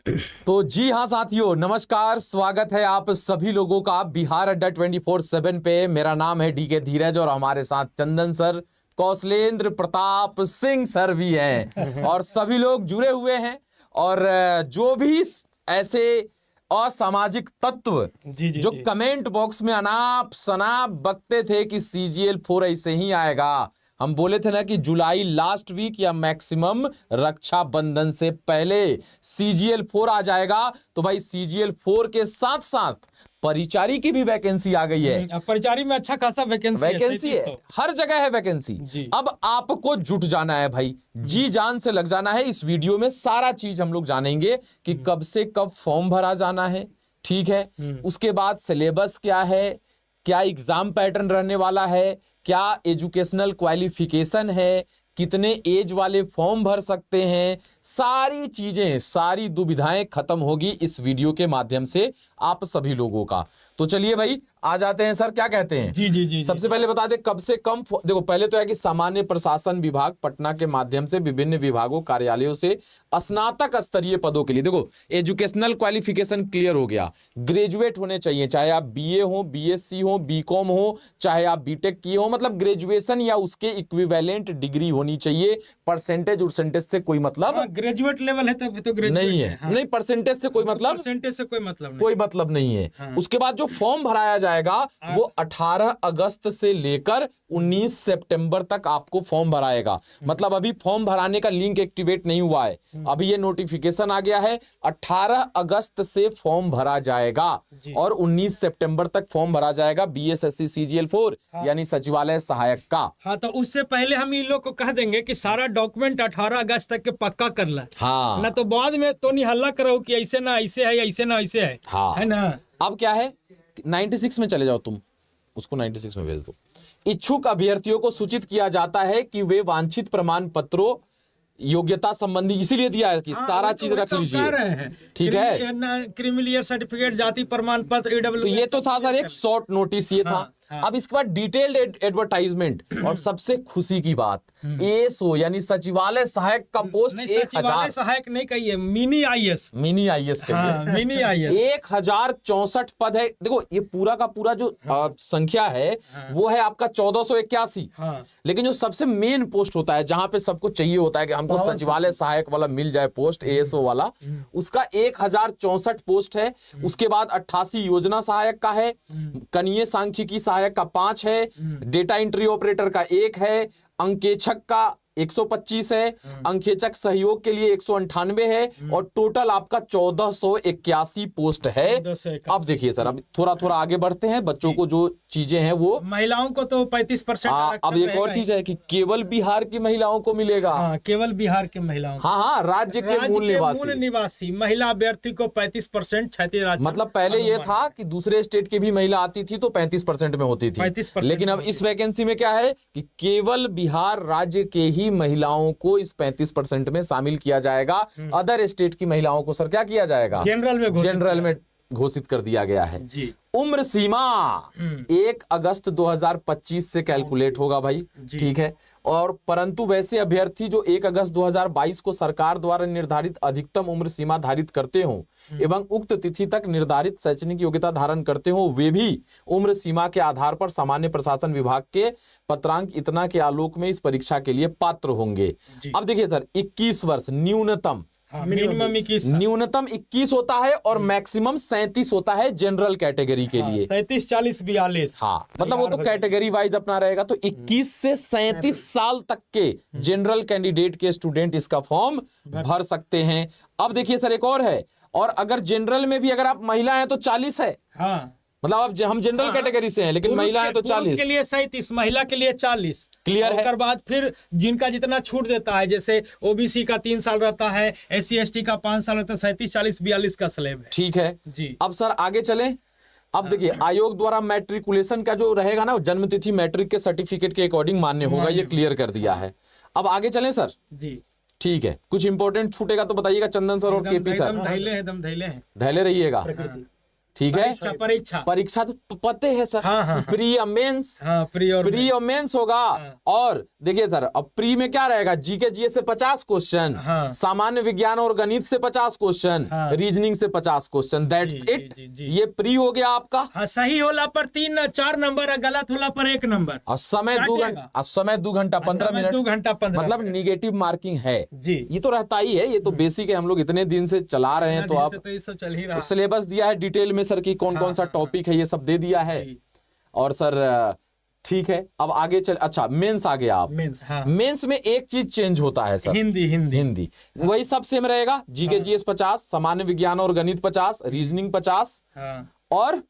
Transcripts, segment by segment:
तो जी हाँ साथियों, नमस्कार, स्वागत है आप सभी लोगों का बिहार अड्डा 24/7 पे। मेरा नाम है डीके धीरज और हमारे साथ चंदन सर, कौशलेंद्र प्रताप सिंह सर भी हैं और सभी लोग जुड़े हुए हैं। और जो भी ऐसे असामाजिक तत्व जो कमेंट बॉक्स में अनाप शनाप बकते थे कि CGL4 ऐसे ही आएगा, हम बोले थे ना कि जुलाई लास्ट वीक या मैक्सिमम रक्षाबंधन से पहले CGL4 आ जाएगा। तो भाई CGL4 के साथ साथ परिचारी की भी वैकेंसी आ गई है। अब परिचारी में अच्छा खासा वैकेंसी है, हर जगह है वैकेंसी। अब आपको जुट जाना है भाई, जी जान से लग जाना है। इस वीडियो में सारा चीज हम लोग जानेंगे कि कब से कब फॉर्म भरा जाना है, ठीक है। उसके बाद सिलेबस क्या है, क्या एग्जाम पैटर्न रहने वाला है, क्या एजुकेशनल क्वालिफिकेशन है, कितने एज वाले फॉर्म भर सकते हैं, सारी चीजें, सारी दुविधाएं खत्म होगी इस वीडियो के माध्यम से आप सभी लोगों का। तो चलिए भाई आ जाते हैं। सर क्या कहते हैं? जी सबसे पहले बता दें कब से कम। देखो पहले तो है कि सामान्य प्रशासन विभाग पटना के माध्यम से विभिन्न विभागों कार्यालयों से स्नातक स्तरीय पदों के लिए, देखो एजुकेशनल क्वालिफिकेशन क्लियर हो गया, ग्रेजुएट होने चाहिए, चाहे आप BA हो, BSc हो, BCom हो, चाहे आप BTech किए हो, मतलब ग्रेजुएशन या उसके इक्विवेलेंट डिग्री होनी चाहिए। परसेंटेज से कोई मतलब ग्रेजुएट लेवल है तो नहीं है। हाँ। नहीं, परसेंटेज से कोई मतलब नहीं है। हाँ। उसके बाद जो फॉर्म भराया जाएगा वो 18 अगस्त से लेकर 19 सितंबर तक आपको फॉर्म भराएगा। मतलब अभी फॉर्म भराने का लिंक एक्टिवेट नहीं हुआ है, अभी ये नोटिफिकेशन आ गया है। 18 अगस्त से फॉर्म भरा जाएगा और 19 सितंबर तक फॉर्म भरा जाएगा BSSC CGL4 यानी सचिवालय सहायक का। हाँ, तो उससे पहले हम इन लोग को कह देंगे कि सारा डॉक्यूमेंट 18 अगस्त तक के पक्का कर ला। हाँ, ना तो बाद में तो नहीं हल्ला करो कि ऐसे ना ऐसे है, ऐसे ना ऐसे है। हाँ, है ना। अब क्या है, 96 में चले जाओ, तुम उसको 96 में भेज दो। इच्छुक अभ्यर्थियों को सूचित किया जाता है कि वे वांछित प्रमाण पत्रों, योग्यता संबंधी, इसीलिए दिया है कि सारा चीज रख लीजिए, ठीक है। क्रीमिलियर सर्टिफिकेट, जाति प्रमाण पत्र, तो ये तो था सर एक शॉर्ट नोटिस ये था। अब इसके बाद डिटेल्ड एडवर्टाइजमेंट और सबसे खुशी की बात, ASO यानी सचिवालय सहायक का पोस्ट 1000 सहायक नहीं कहिए, mini IAS mini IAS mini IAS 1064 पद है। देखो ये पूरा का पूरा जो संख्या है वो है आपका 1481। लेकिन जो सबसे मेन पोस्ट होता है जहां पे सबको चाहिए होता है कि हमको सचिवालय सहायक वाला मिल जाए पोस्ट, ASO वाला, उसका 1064 पोस्ट है। उसके बाद 88 योजना सहायक का है, कनीय सांख्यिकी सहायक का 5 है, डेटा एंट्री ऑपरेटर का 1 है, अंकेक्षक का 125 है, अंकेक्षक सहयोग के लिए 198 है और टोटल आपका 1481 पोस्ट है। अब देखिए सर, अब थोड़ा थोड़ा आगे बढ़ते हैं। बच्चों को जो चीजें हैं वो, महिलाओं को तो 35%। अब एक और चीज है कि केवल बिहार की महिलाओं को मिलेगा। केवल बिहार के महिलाओं, हाँ, राज्य के मूल निवासी महिला अभ्यर्थी को 35% क्षैतिज। मतलब पहले ये था कि दूसरे स्टेट की भी महिला आती थी तो 35% में होती थी, लेकिन अब इस वैकेंसी में क्या है कि केवल बिहार राज्य के ही महिलाओं को इस 35% में शामिल किया जाएगा। अदर स्टेट की महिलाओं को सर क्या किया जाएगा, जनरल में घोषित कर दिया गया है जी। उम्र सीमा 1 अगस्त 2025 से कैलकुलेट होगा भाई, ठीक है। और परंतु वैसे अभ्यर्थी जो 1 अगस्त 2022 को सरकार द्वारा निर्धारित अधिकतम उम्र सीमा धारित करते हो एवं उक्त तिथि तक निर्धारित शैक्षणिक योग्यता धारण करते हो, वे भी उम्र सीमा के आधार पर सामान्य प्रशासन विभाग के पत्रांक इतना के आलोक में इस परीक्षा के लिए पात्र होंगे। अब देखिए सर, 21 वर्ष न्यूनतम, न्यूनतम 21 होता है और मैक्सिमम 37 होता है जनरल कैटेगरी के लिए। 37, 40, 42। हाँ, मतलब वो तो कैटेगरी वाइज अपना रहेगा। तो 21 से 37 साल तक के जनरल कैंडिडेट के स्टूडेंट इसका फॉर्म भर सकते हैं। अब देखिए सर, एक और है, और अगर जनरल में भी अगर आप महिला हैं तो 40 है। मतलब अब हम जनरल कैटेगरी से हैं लेकिन महिला है तो 40 के लिए 37, महिला के लिए 40। क्लियर है। उसके बाद फिर जिनका जितना छूट देता है, जैसे OBC का 3 साल रहता है, SC ST का 5 साल रहता है, 37, 40, 42 का स्लैब है। ठीक है जी। अब सर आगे चलें। अब देखिए आयोग द्वारा मैट्रिकुलेशन का जो रहेगा ना, जन्म तिथि मैट्रिक के सर्टिफिकेट के अकॉर्डिंग मान्य होगा, ये क्लियर कर दिया है। अब आगे चलें सर जी। ठीक है, कुछ इंपॉर्टेंट छूटेगा तो बताइएगा चंदन सर और KP सर। धैले रहिएगा। ठीक है, परीक्षा तो पते है सर। हाँ। प्री और मेंस, प्री और मेंस होगा। और देखिए सर, अब प्री में क्या रहेगा, जीके जीएस से 50 क्वेश्चन, सामान्य विज्ञान और गणित से 50 क्वेश्चन, रीजनिंग से 50 क्वेश्चन, दैट्स इट। ये प्री हो गया आपका। सही होला पर 3-4 नंबर, गलत होला पर 1 नंबर। और समय 2 घंटा, समय 2 घंटा 15 मिनट, 2 घंटा 15 मतलब निगेटिव मार्किंग है जी। ये तो रहता ही है, ये तो बेसिक है, हम लोग इतने दिन से चला रहे हैं। तो आप चल ही रहा, सिलेबस दिया है डिटेल में सर कि कौन कौन सा टॉपिक है, ये सब दे दिया है। और सर ठीक है, अब आगे चल। अच्छा, मेंस आ गया। आप मेंस में एक चीज चेंज होता है सर, हिंदी वही सब सेम रहेगा। जीके जीएस 50, सामान्य विज्ञान और गणित 50, रीजनिंग 50 और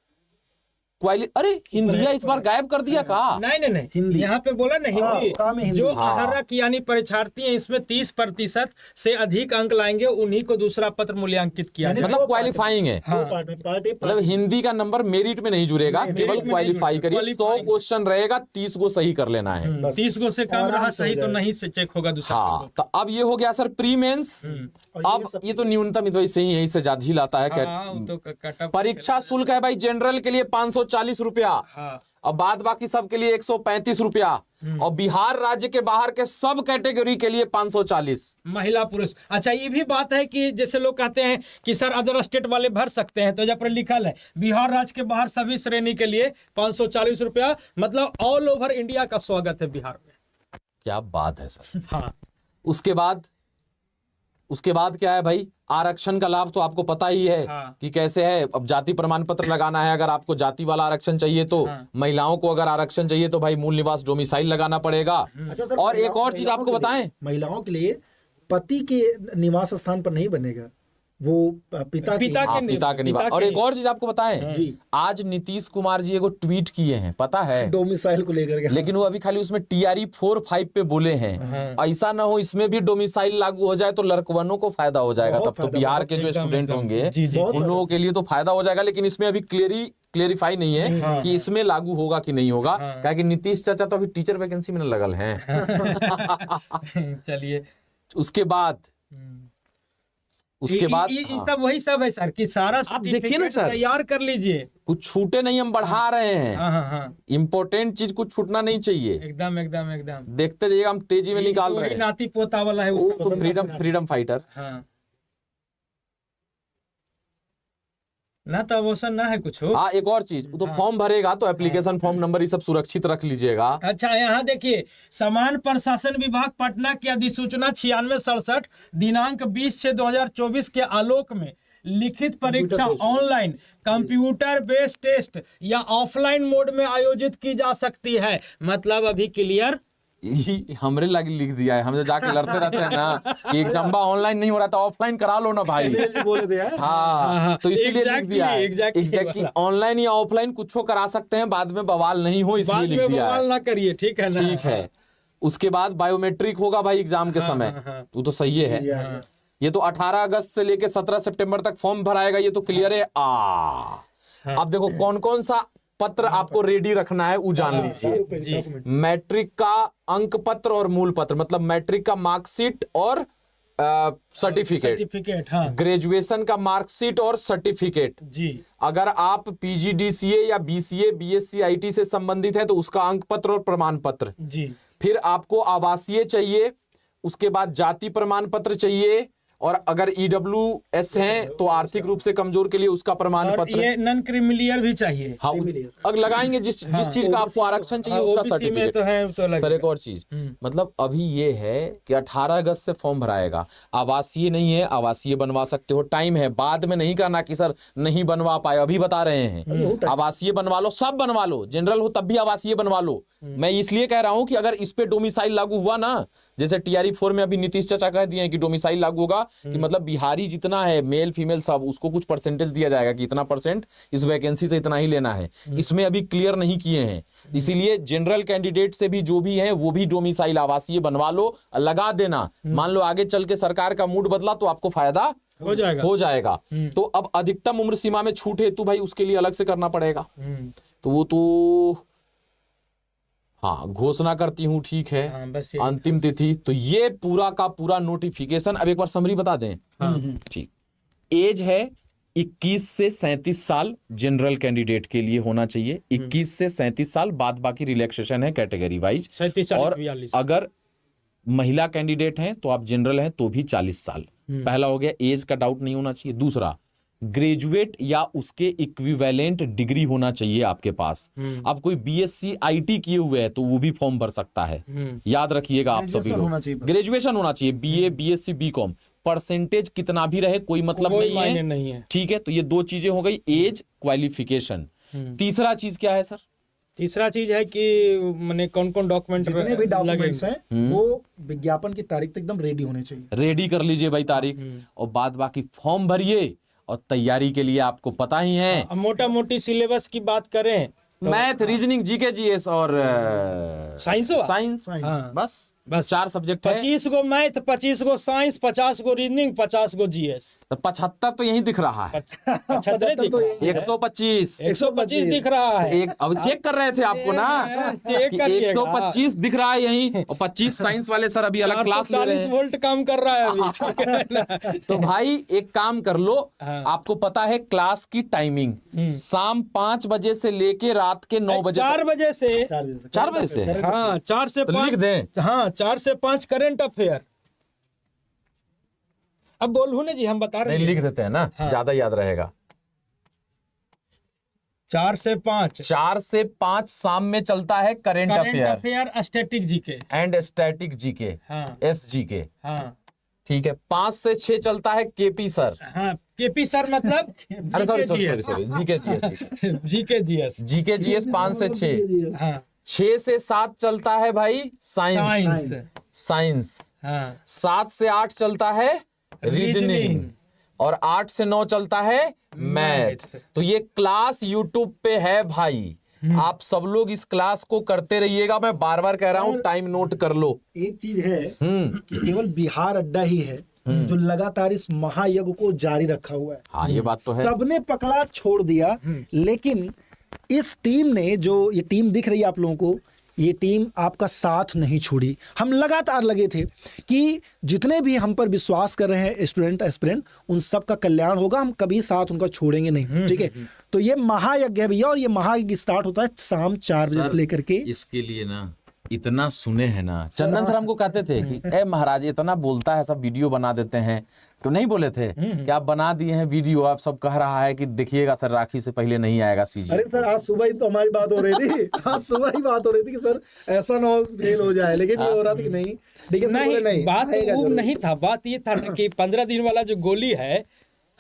अरे हिंदिया इस बार गायब कर दिया का? नहीं हिंदी यहाँ पे बोला ना, हिंदी जो आहरक यानी परीक्षार्थी हैं इसमें 30% से अधिक अंक लाएंगे, उन्हीं को दूसरा पत्र मूल्यांकित किया जाएगा। मतलब क्वालिफाइंग है, मतलब हिंदी का नंबर मेरिट में नहीं जुड़ेगा, केवल क्वालिफाई करिए। 100 क्वेश्चन रहेगा, 30 को सही कर लेना है। 30 को से कम रहा सही तो नहीं से चेक होगा दूसरा। हाँ, तो अब ये हो गया सर प्री मेंस। अब ये तो न्यूनतम वैसे ही यहीं से ज्यादा ही लाता है। परीक्षा शुल्क है भाई जनरल के लिए 540 रुपया, और बाद बाकी सब के लिए 135 रुपया, और बिहार राज्य के बाहर के सब कैटेगरी के लिए 540। महिला पुरुष। अच्छा, ये भी बात है कि जैसे लोग कहते हैं कि सर अदर स्टेट वाले भर सकते हैं, तो जब पर लिखल है बिहार राज्य के बाहर सभी श्रेणी के लिए 540 रुपया, मतलब ऑल ओवर इंडिया का स्वागत है बिहार में। क्या बात है सर। हाँ, उसके बाद क्या है भाई, आरक्षण का लाभ तो आपको पता ही है कि कैसे है। अब जाति प्रमाण पत्र लगाना है, अगर आपको जाति वाला आरक्षण चाहिए तो। महिलाओं को अगर आरक्षण चाहिए तो भाई मूल निवास डोमिसाइल लगाना पड़ेगा। अच्छा, और एक और चीज आपको बताएं, महिलाओं के लिए पति के निवास स्थान पर नहीं बनेगा, वो पिता के निवास। और एक और चीज आपको बताएं, आज नीतीश कुमार जी एगो ट्वीट किए हैं, पता है, डोमिसाइल को लेकर के। लेकिन वो अभी खाली उसमें TRE 4-5 पे बोले हैं। ऐसा ना हो इसमें भी डोमिसाइल लागू हो जाए तो लड़कवनों को फायदा हो जाएगा। तब तो बिहार के जो स्टूडेंट होंगे उन लोगों के लिए तो फायदा हो जाएगा। लेकिन इसमें अभी क्लेरिफाई नहीं है कि इसमें लागू होगा कि नहीं होगा, क्योंकि नीतीश चाचा तो अभी टीचर वैकेंसी में लगल हैं। चलिए, उसके बाद सब वही सब है सर कि सारा आप देखिए ना सर, तैयार कर लीजिए, कुछ छूटे नहीं, हम बढ़ा रहे हैं। इम्पोर्टेंट चीज कुछ छूटना नहीं चाहिए। एकदम देखते जाइएगा, हम तेजी में निकाल रहे हैं। नाती पोता वाला है तो फ्रीडम फाइटर। ना तो अवसर ना है कुछ हो। हाँ, एक और चीज, तो फॉर्म भरेगा तो एप्लीकेशन फॉर्म नंबर ये सब सुरक्षित रख लीजिएगा। अच्छा, यहाँ देखिए, समान प्रशासन विभाग पटना की अधिसूचना 9667 दिनांक 20/6/2024 के आलोक में लिखित परीक्षा ऑनलाइन, कंप्यूटर बेस्ड टेस्ट या ऑफलाइन मोड में आयोजित की जा सकती है। मतलब अभी क्लियर हमरे लगे लिख दिया है, हम जो जाके लड़ते रहते हैं ना कि एग्जाम ऑनलाइन नहीं हो रहा था, ऑफलाइन करा लो ना भाई। हाँ, तो इसीलिए लिख दिया है एग्जैक्टली ऑनलाइन या ऑफलाइन कुछ करा सकते हैं, बाद में बवाल नहीं हो इसलिए लिख दिया है। बवाल ना करिए, ठीक है ना। ठीक है, उसके बाद बायोमेट्रिक होगा भाई एग्जाम के समय। तो सही है। ये तो 18 अगस्त से लेके 17 सितंबर तक फॉर्म भराएगा, ये तो क्लियर है। अब देखो कौन कौन सा पत्र आपको रेडी रखना है वो जान लीजिए। मैट्रिक का अंक पत्र और मूल पत्र, मतलब मैट्रिक का मार्कशीट और सर्टिफिकेट। ग्रेजुएशन का मार्कशीट और सर्टिफिकेट जी। अगर आप PGDCA या BCA BSc IT से संबंधित है तो उसका अंक पत्र और प्रमाण पत्र जी। फिर आपको आवासीय चाहिए, उसके बाद जाति प्रमाण पत्र चाहिए, और अगर EWS हैं तो आर्थिक रूप से कमजोर के लिए उसका प्रमाण पत्र। ये नॉन क्रीमिलियर भी चाहिए। हाँ, अगर लगाएंगे जिस चीज का आपको आरक्षण चाहिए उसका सर्टिफिकेट तो है तो सर। एक और चीज, मतलब अभी ये है कि 18 अगस्त से फॉर्म भराएगा। आवासीय नहीं है, आवासीय बनवा सकते हो, टाइम है। बाद में नहीं करना कि सर नहीं बनवा पाए, अभी बता रहे हैं आवासीय बनवा लो, सब बनवा लो, जनरल हो तब भी आवासीय बनवा लो। मैं इसलिए कह रहा हूं कि अगर इस पे डोमिसाइल लागू हुआ ना, जैसे TRE 4 में अभी नीतीश चाचा कह दिए हैं कि डोमिसाइल लागू होगा, कि मतलब बिहारी जितना है मेल फीमेल सब, उसको कुछ परसेंटेज दिया जाएगा कि इतना % इस वैकेंसी से इतना ही लेना है। इसमें अभी क्लियर नहीं किए हैं, इसीलिए जनरल कैंडिडेट से भी जो भी है वो भी डोमिसाइल आवासीय बनवा लो, लगा देना। मान लो आगे चल के सरकार का मूड बदला तो आपको फायदा हो जाएगा। तो अब अधिकतम उम्र सीमा में छूट हेतु भाई उसके लिए अलग से करना पड़ेगा। तो वो तो हाँ घोषणा करती हूँ, ठीक है। अंतिम तिथि तो ये पूरा का पूरा नोटिफिकेशन। अब एक बार समरी बता दें। ठीक, एज है 21 से 37 साल जनरल कैंडिडेट के लिए होना चाहिए, 21 से 37 साल, बाद बाकी रिलैक्सेशन है कैटेगरी वाइज। 37, और 42। अगर महिला कैंडिडेट हैं तो आप जनरल हैं तो भी 40 साल। पहला हो गया, एज का डाउट नहीं होना चाहिए। दूसरा, ग्रेजुएट या उसके इक्विवेलेंट डिग्री होना चाहिए आपके पास। अब कोई बीएससी आईटी किए हुए है तो वो भी फॉर्म भर सकता है, याद रखिएगा आप सभी ग्रेजुएशन होना लोग। चाहिए बस। ग्रेजुएशन होना चाहिए, बीए, बीएससी, बीकॉम। परसेंटेज कितना भी रहे कोई मतलब कोई नहीं मायने है, नहीं है। ठीक है। तो ये दो चीजें हो गई, एज, क्वालिफिकेशन। तीसरा चीज क्या है सर? तीसरा चीज है कि मैंने कौन कौन डॉक्यूमेंट जितने भी डॉक्यूमेंट्स हैं वो विज्ञापन की तारीख तक एकदम रेडी होने चाहिए। रेडी कर लीजिए भाई तारीख, और बाद बाकी फॉर्म भरिए। और तैयारी के लिए आपको पता ही है, मोटा मोटी सिलेबस की बात करें तो मैथ, रीजनिंग, जीके, जीएस और साइंस साइंस, हाँ। बस बस 4 सब्जेक्ट है। 25 गो मैथ, 25 गो साइंस, 50 गो रीजनिंग, 50 गो जीएस। तो 75 तो यहीं दिख रहा है, 75 दिख रहा है। 125 125 दिख रहा है। एक, अब चेक कर रहे थे आपको ना चेक कि करिएगा। 125 दिख रहा है यहीं, और 25 साइंस वाले सर अभी अलग क्लास ले रहे 440 हैं। वोल्ट काम कर रहा है अभी, ठीक है ना? तो भाई एक काम कर लो, हाँ। आपको पता है क्लास की टाइमिंग शाम 5 बजे से लेके रात के 9 बजे 4 बजे से 4 बजे से हाँ 4 से तो 5 लिख दें। हाँ 4 से 5 करंट अफेयर। अब बोलू ना जी, हम बता रहे नहीं, हैं लिख देते हैं ना, हाँ। ज्यादा याद रहेगा। 4 से 5 4 से 5 शाम में चलता है current current affair affair, static GK. And static GK, हाँ एसजीके, हाँ ठीक है। 5 से 6 चलता है केपी सर, हाँ केपी सर मतलब अरे sorry GK GS, GK GS. GK GS 5 से 6। हाँ 6 से 7 चलता है भाई साइंस, साइंस। साइंस। हाँ 7 से 8 चलता है रीजनिंग, रीजनिंग। और 8 से 9 चलता है मैथ। तो ये क्लास यूट्यूब पे है भाई, आप सब लोग इस क्लास को करते रहिएगा। मैं बार बार कह रहा हूँ, टाइम नोट कर लो। एक चीज है कि केवल बिहार अड्डा ही है जो लगातार इस महायज्ञ को जारी रखा हुआ है। हाँ ये बात तो है। सबने पकड़ा छोड़ दिया, लेकिन इस टीम ने, जो ये टीम दिख रही है आप लोगों को, ये टीम आपका साथ नहीं छोड़ी। हम लगातार लगे थे कि जितने भी हम पर विश्वास कर रहे हैं स्टूडेंट एस्पिरेंट, उन सब का कल्याण होगा, हम कभी साथ उनका छोड़ेंगे नहीं, ठीक है। तो ये महायज्ञ है भैया, और ये महायज्ञ स्टार्ट होता है शाम 4 बजे से लेकर के। इसके लिए ना इतना सुने हैं ना, चंदन सर हमको कहते थे कि ए महाराज इतना बोलता है, सब वीडियो बना देते हैं, तो नहीं बोले थे कि आप बना दिए हैं वीडियो, आप सब कह रहा है कि देखिएगा सर राखी से पहले नहीं आएगा सीजी। अरे सर आज सुबह ही तो हमारी बात हो रही थी, आज सुबह ही बात हो रही थी कि सर ऐसा ना हो फेल हो जाए, लेकिन ये हो रहा था कि नहीं, ठीक है सर, बोले नहीं बात आएगा वो जरूर। नहीं था। बात ये था ना कि 15 दिन वाला जो गोली है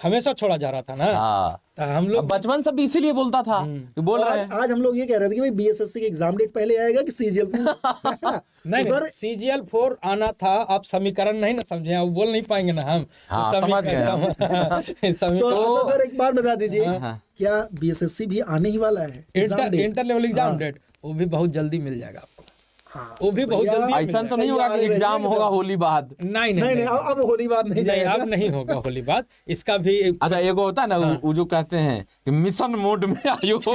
हमेशा छोड़ा जा रहा था ना। हाँ, तो हम अब लोग बचपन सब इसीलिए बोलता था कि बोल रहे हैं। आज हम लोग ये कह रहे थे कि भाई बीएसएससी के एग्जाम डेट पहले आएगा कि सीजीएल नहीं CGL 4 आना था। आप समीकरण नहीं ना समझे, आप बोल नहीं पाएंगे ना हम। हाँ, समझ गए हम। तो सर एक बात बता दीजिए, क्या बीएसएससी भी आने ही वाला है exam date? Inter level exam date वो भी बहुत जल्दी मिल जाएगा आपको। हाँ, वो भी बहुत जल्दी ऐसा तो नहीं होगा कि एग्जाम होगा होली बाद। नहीं नहीं नहीं अब होली बात नहीं नहीं जाएगा। अब नहीं होगा होली बाद। इसका भी अच्छा एक होता है ना, वो जो कहते हैं कि मिशन मोड में आयोग।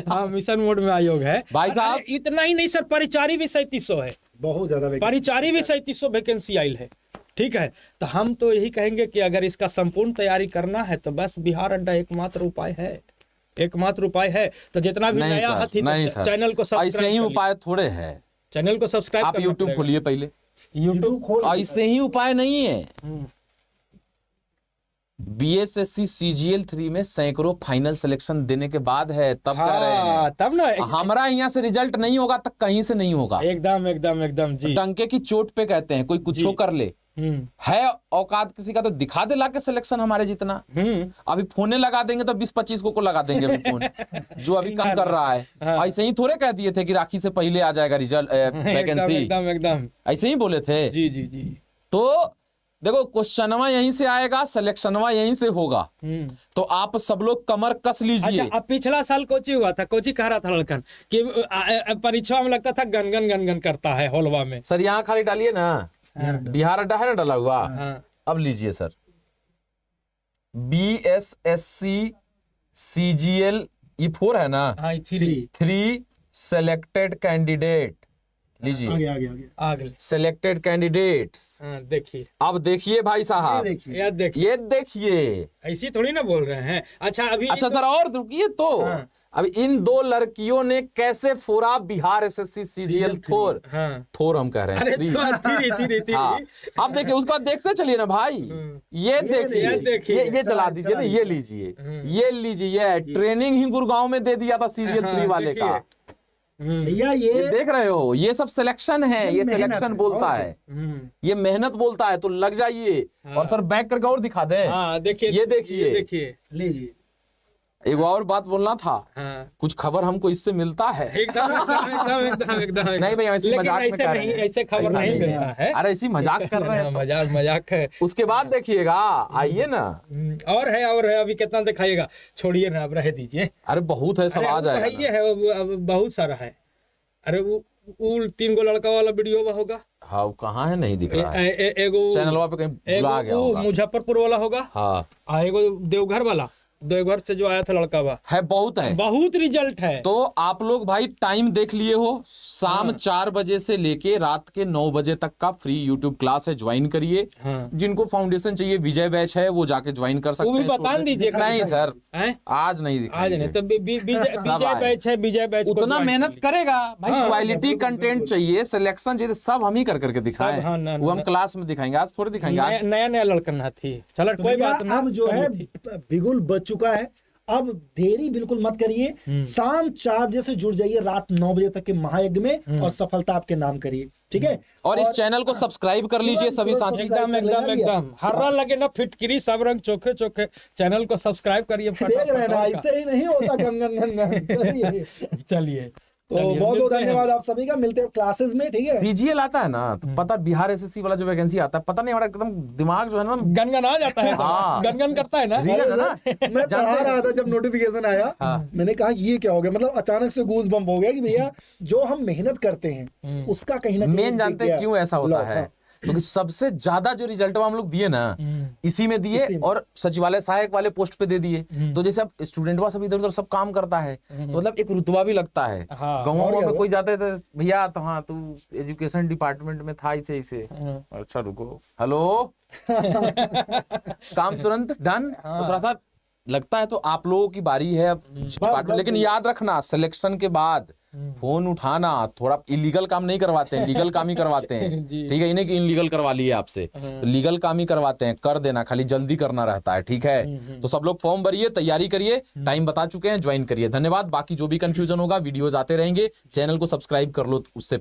हाँ मिशन मोड में आयोग है भाई साहब। अरे, इतना ही नहीं सर, परिचारी भी 3700 है। बहुत ज्यादा vacancy। परिचारी भी 3700 वैकेंसी आई है, ठीक है। तो हम तो यही कहेंगे कि अगर इसका संपूर्ण तैयारी करना है तो बस बिहार अड्डा एकमात्र उपाय है, एकमात्र उपाय है। तो जितना भी नहीं नया सर, हाथी नहीं तो सर, चैनल को ऐसे सब्सक्राइब ही कर उपाय थोड़े है। चैनल को सब्सक्राइब आप यूट्यूब खोलिए पहले, यूट्यूब खोल ऐसे ही उपाय नहीं है। बीएसएससी CGL 3 में सैकड़ों फाइनल सिलेक्शन देने के बाद है, तब कह रहे हैं। तब ना हमारा यहाँ से रिजल्ट नहीं होगा तक कहीं से नहीं होगा। एकदम एकदम एकदम जी। डंके की चोट पे कहते हैं, कोई कुछ कर ले, है औकात किसी का तो दिखा दे लाके सिलेक्शन हमारे जितना। अभी फोने लगा देंगे तो 20-25 को लगा देंगे अभी फोन, जो अभी कम कर रहा है। ऐसे ही थोड़े कह दिए थे कि राखी से पहले आ जाएगा रिजल्ट, वैकेंसी, एकदम एकदम ऐसे ही बोले थे। जी जी जी। तो देखो क्वेश्चनवा यहीं से आएगा, सिलेक्शनवा यहीं से होगा। तो आप सब लोग कमर कस लीजिए। अच्छा, अब पिछला साल कोची हुआ था, कोची कह रहा था लड़कन कि परीक्षा में लगता था गन गन करता है हॉलवा में। सर यहाँ खाली डालिए ना, बिहार अड्डा है ना डाला हुआ। अब लीजिए सर, BSSC CGL ये 4 है ना, 3 3 सेलेक्टेड कैंडिडेट लीजिए आगे आगे आगे आगे सिलेक्टेड कैंडिडेट्स। हाँ देखिए, अब देखिए भाई साहब, देखिए यार देखिए, ये देखिए। ऐसी थोड़ी ना बोल रहे हैं। अच्छा अभी अच्छा सर और रुकिए तो, हाँ। अब इन दो लड़कियों ने कैसे फोड़ा बिहार एसएससी सीजीएल थोर, हाँ थोर हम कह रहे हैं अरे थ्री। धीरे हाँ अब देखिए, उसके बाद देखते चलिए ना भाई, ये देखिए, देखिए। ये चला दीजिए ना, ये लीजिए, ये लीजिए, ये ट्रेनिंग ही गुड़गांव में दे दिया था सीजीएल 3 वाले का। भैया ये ये देख रहे हो, ये सब सिलेक्शन है, ये मेहनत सिलेक्शन है, बोलता और है, ये मेहनत बोलता है, तो लग जाइए। और सर बैक करके और दिखा दें, हाँ देखिए, ये देखिए। देखिए लीजिए। एक और बात बोलना था, हाँ कुछ खबर हमको इससे मिलता है। एकदम एकदम एकदम एकदम नहीं भैया, ऐसी लेकिन मजाक में ऐसे कर नहीं, रहे हैं। ऐसे खबर ऐसा नहीं नहीं मिलता है। अरे ऐसी मजाक कर रहे हैं तो। मजाक मजाक है। उसके बाद देखिएगा, आइए ना। और है अभी कितना दिखाइएगा, छोड़िए ना, अब रह दीजिए। अरे बहुत है, सब अरे आ वो तो है, जाएगा ये है, अब बहुत सारा है। अरे वो 3 गो लड़का वाला वीडियो होगा, हाँ वो कहाँ है, नहीं दिख रहा है, एगो चैनलवा पे कहीं भुला गया एगो होगा। मुजफ्फरपुर वाला होगा, हाँ एगो देवघर वाला, देवघर से जो आया था लड़का बा, है, बहुत है। बहुत रिजल्ट है। तो आप लोग भाई टाइम देख लिए हो, शाम 4 बजे से लेके रात के 9 बजे तक का फ्री यूट्यूब क्लास है, ज्वाइन करिए। हाँ। जिनको फाउंडेशन चाहिए, विजय बैच है, वो जाके ज्वाइन कर सकते वो भी हैं। बता दीजिए। नहीं सर, हैं? आज नहीं आज दिखाएंगे। नहीं तो विजय आए। बैच है, विजय बैच को उतना ज्वाइन मेहनत कर करेगा भाई, हाँ, क्वालिटी कंटेंट चाहिए, सिलेक्शन चाहिए, सब हम ही कर करके दिखाएं। सब, हाँ, ना, वो हम ना। क्लास में दिखाएंगे, आज थोड़ी दिखाएंगे। आज लीजिए। नया नया लड़कन थी, चलो कोई भैया, बात ना। अब जो है बिगुल बच चुका है, अब देरी बिल्कुल मत करिए। शाम 4 बजे से जुड़ जाइए रात 9 बजे तक के महायज्ञ में, और सफलता आपके नाम करिए, ठीक है। और इस चैनल को सब्सक्राइब कर लीजिए सभी साथी। एकदम एकदम एकदम हर्रा लगे ना, फिटकिरी सब रंग चोखे चोखे। चैनल को सब्सक्राइब करिए देख रहे हैं ना, इससे ही नहीं होता गंगन गंगन। चलिए तो बहुत बहुत धन्यवाद आप सभी का, मिलते हैं क्लासेस में, ठीक है। सीजीएल आता है ना, तो पता बिहार एसएससी वाला जो वैकेंसी आता है, पता नहीं हमारा एकदम दिमाग जो है ना, गनगन आ जाता है। हाँ। गनगन करता है ना। रियल है ना। मैं पढ़ा रहा था जब नोटिफिकेशन आया, मैंने कहा ये क्या हो गया, मतलब अचानक से गूज बम्प हो गया कि भैया जो हम मेहनत करते हैं उसका कहीं ना कहीं मेन जानते हैं क्यों ऐसा होता है, क्योंकि सबसे ज्यादा जो रिजल्ट हम लोग दिए ना, इसी में दिए, और सचिवालय सहायक वाले पोस्ट पे दे दिए। तो जैसे अब स्टूडेंट वा सब इधर उधर सब काम करता है, तो मतलब एक रुतबा भी लगता है। हाँ। गाँव में कोई जाते थे, भैया तो हाँ तू एजुकेशन डिपार्टमेंट में था, इसे इसे, अच्छा रुको, हेलो काम तुरंत डन। तो थोड़ा सा लगता है, तो आप लोगों की बारी है अब डिपार्टमेंट। लेकिन याद रखना, सिलेक्शन के बाद फोन उठाना, थोड़ा इलीगल काम नहीं करवाते हैं, लीगल काम ही करवाते हैं, ठीक है। इन्हें कि इनलीगल करवा लिए आपसे, तो लीगल काम ही करवाते हैं, कर देना, खाली जल्दी करना रहता है, ठीक है। तो सब लोग फॉर्म भरिए, तैयारी करिए, टाइम बता चुके हैं, ज्वाइन करिए। धन्यवाद। बाकी जो भी कंफ्यूजन होगा, वीडियोज आते रहेंगे, चैनल को सब्सक्राइब कर लो उससे